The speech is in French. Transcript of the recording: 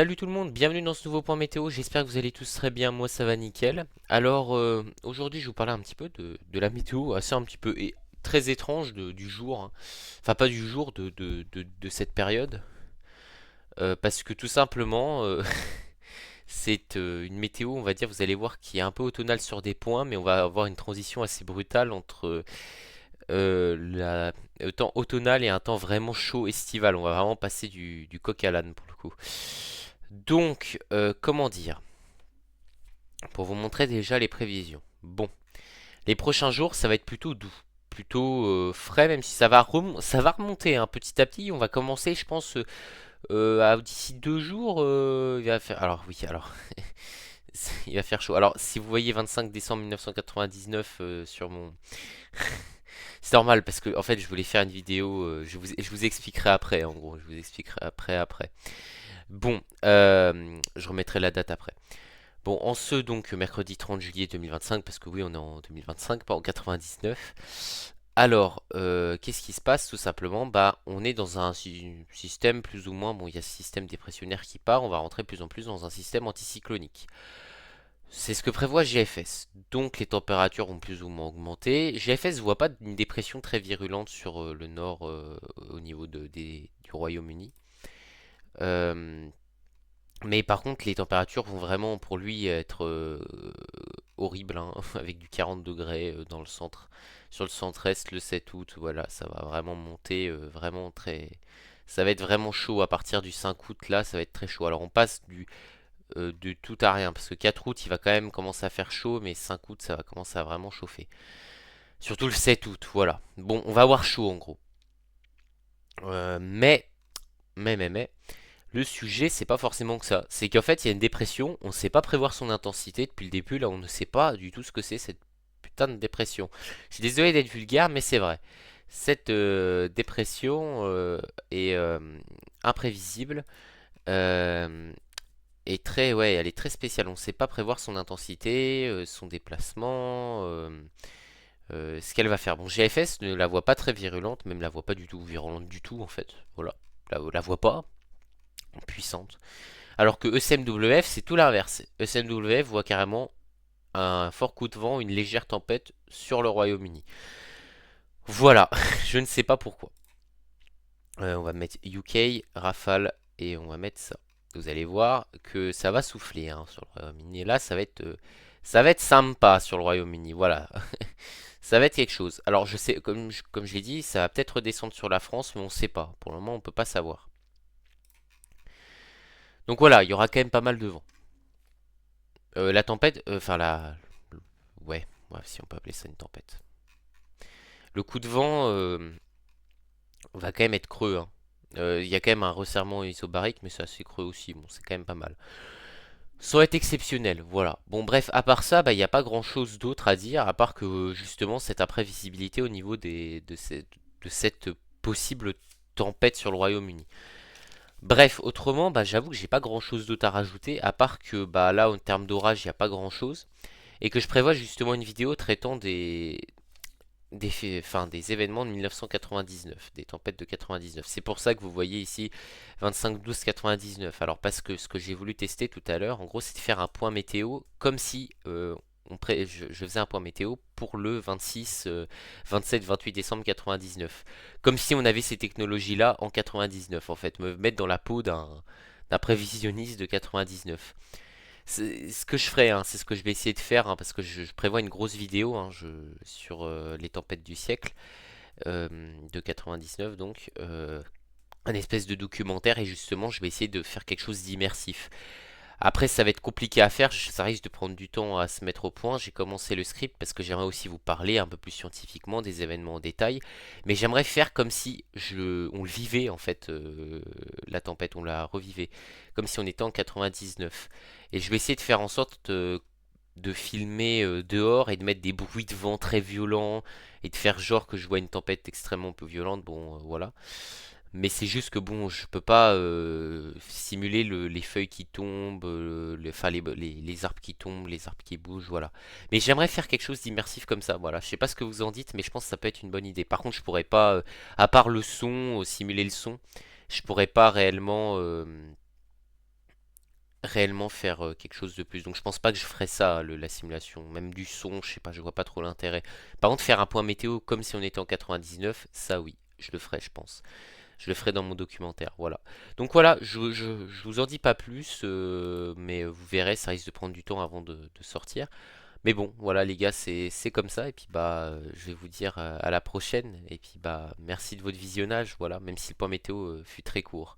Salut tout le monde, bienvenue dans ce nouveau point météo, j'espère que vous allez tous très bien, moi ça va nickel. Alors aujourd'hui je vais vous parler un petit peu de la météo assez un petit peu très étrange du jour, hein. Enfin pas du jour, de cette période. Parce que tout simplement c'est une météo, on va dire, vous allez voir, qui est un peu automnale sur des points, mais on va avoir une transition assez brutale entre le temps automnal et un temps vraiment chaud estival. On va vraiment passer du coq à l'âne pour le coup. Donc, comment dire? Pour vous montrer déjà les prévisions. Bon, les prochains jours, ça va être plutôt doux, plutôt frais, même si ça va remonter hein, petit à petit. On va commencer, je pense, d'ici 2 jours. Il va faire. Alors oui, alors il va faire chaud. Alors, si vous voyez 25 décembre 1999 sur mon, c'est normal parce que en fait, je voulais faire une vidéo. Je vous expliquerai après. En gros, je vous expliquerai après. Bon, je remettrai la date après. Bon, en ce donc mercredi 30 juillet 2025, parce que oui, on est en 2025, pas en 99. Alors, qu'est-ce qui se passe tout simplement? Bah, on est dans un système plus ou moins. Bon, il y a ce système dépressionnaire qui part. On va rentrer de plus en plus dans un système anticyclonique. C'est ce que prévoit GFS. Donc, les températures vont plus ou moins augmenter. GFS ne voit pas une dépression très virulente sur le nord au niveau du Royaume-Uni. Euh, Mais par contre, les températures vont vraiment pour lui être horribles, hein, avec du 40 degrés dans le centre. Sur le centre-est, le 7 août, voilà, ça va vraiment monter vraiment très. Ça va être vraiment chaud à partir du 5 août, là, ça va être très chaud. Alors on passe de tout à rien, parce que 4 août, il va quand même commencer à faire chaud, mais 5 août, ça va commencer à vraiment chauffer. Surtout le 7 août, voilà. Bon, on va avoir chaud en gros. Mais, le sujet, c'est pas forcément que ça. C'est qu'en fait, il y a une dépression, on ne sait pas prévoir son intensité depuis le début. Là, on ne sait pas du tout ce que c'est cette putain de dépression. Je suis désolé d'être vulgaire, mais c'est vrai. Cette dépression est imprévisible euh, et très, ouais, elle est très spéciale. On ne sait pas prévoir son intensité, son déplacement, ce qu'elle va faire. Bon, GFS ne la voit pas très virulente, même la voit pas du tout virulente du tout en fait. Voilà, la voit pas puissante. Alors que ECMWF, c'est tout l'inverse. ECMWF voit carrément un fort coup de vent, une légère tempête sur le Royaume-Uni. Voilà, je ne sais pas pourquoi. On va mettre UK, Rafale, et on va mettre ça. Vous allez voir que ça va souffler hein, sur le Royaume-Uni. Et là, ça va être sympa sur le Royaume-Uni. Voilà, ça va être quelque chose. Alors, je sais, comme je l'ai dit, ça va peut-être redescendre sur la France, mais on ne sait pas. Pour le moment, on ne peut pas savoir. Donc voilà, il y aura quand même pas mal de vent. La tempête, enfin ouais, ouais, si on peut appeler ça une tempête. Le coup de vent va quand même être creux, hein. Il y a quand même un resserrement isobarique, mais c'est assez creux aussi. Bon, c'est quand même pas mal. Ça aurait été exceptionnel, voilà. Bon, bref, à part ça, bah, il n'y a pas grand-chose d'autre à dire, à part que justement cette imprévisibilité au niveau de cette possible tempête sur le Royaume-Uni. Bref, autrement, bah, j'avoue que j'ai pas grand-chose d'autre à rajouter, à part que bah, là, en termes d'orage, il n'y a pas grand-chose. Et que je prévois justement une vidéo traitant des événements de 1999, des tempêtes de 99. C'est pour ça que vous voyez ici 25-12-99. Alors parce que ce que j'ai voulu tester tout à l'heure, en gros, c'est de faire un point météo comme si je faisais un point météo pour le 26, 27, 28 décembre 99. Comme si on avait ces technologies-là en 99, en fait. Me mettre dans la peau d'un prévisionniste de 99. C'est ce que je ferai, hein, c'est ce que je vais essayer de faire, hein, parce que je prévois une grosse vidéo hein, sur les tempêtes du siècle euh, de 99, donc un espèce de documentaire, et justement je vais essayer de faire quelque chose d'immersif. Après, ça va être compliqué à faire, ça risque de prendre du temps à se mettre au point. J'ai commencé le script parce que j'aimerais aussi vous parler un peu plus scientifiquement des événements en détail. Mais j'aimerais faire comme si on le vivait en fait, la tempête, on la revivait. Comme si on était en 99. Et je vais essayer de faire en sorte de filmer dehors et de mettre des bruits de vent très violents et de faire genre que je vois une tempête extrêmement peu violente. Bon, voilà. Mais c'est juste que bon, je peux pas simuler les feuilles qui tombent, enfin les arbres qui tombent, les arbres qui bougent, voilà. Mais j'aimerais faire quelque chose d'immersif comme ça, voilà. Je sais pas ce que vous en dites, mais je pense que ça peut être une bonne idée. Par contre, je pourrais pas, à part le son, simuler le son, je pourrais pas réellement réellement faire quelque chose de plus. Donc je pense pas que je ferais ça, la simulation. Même du son, je sais pas, je vois pas trop l'intérêt. Par contre, faire un point météo comme si on était en 99, ça oui, je le ferais, je pense. Je le ferai dans mon documentaire, voilà. Donc voilà, je vous en dis pas plus, mais vous verrez, ça risque de prendre du temps avant de sortir. Mais bon, voilà les gars, c'est comme ça. Et puis bah, je vais vous dire à la prochaine. Et puis bah, merci de votre visionnage, voilà, même si le point météo fut très court.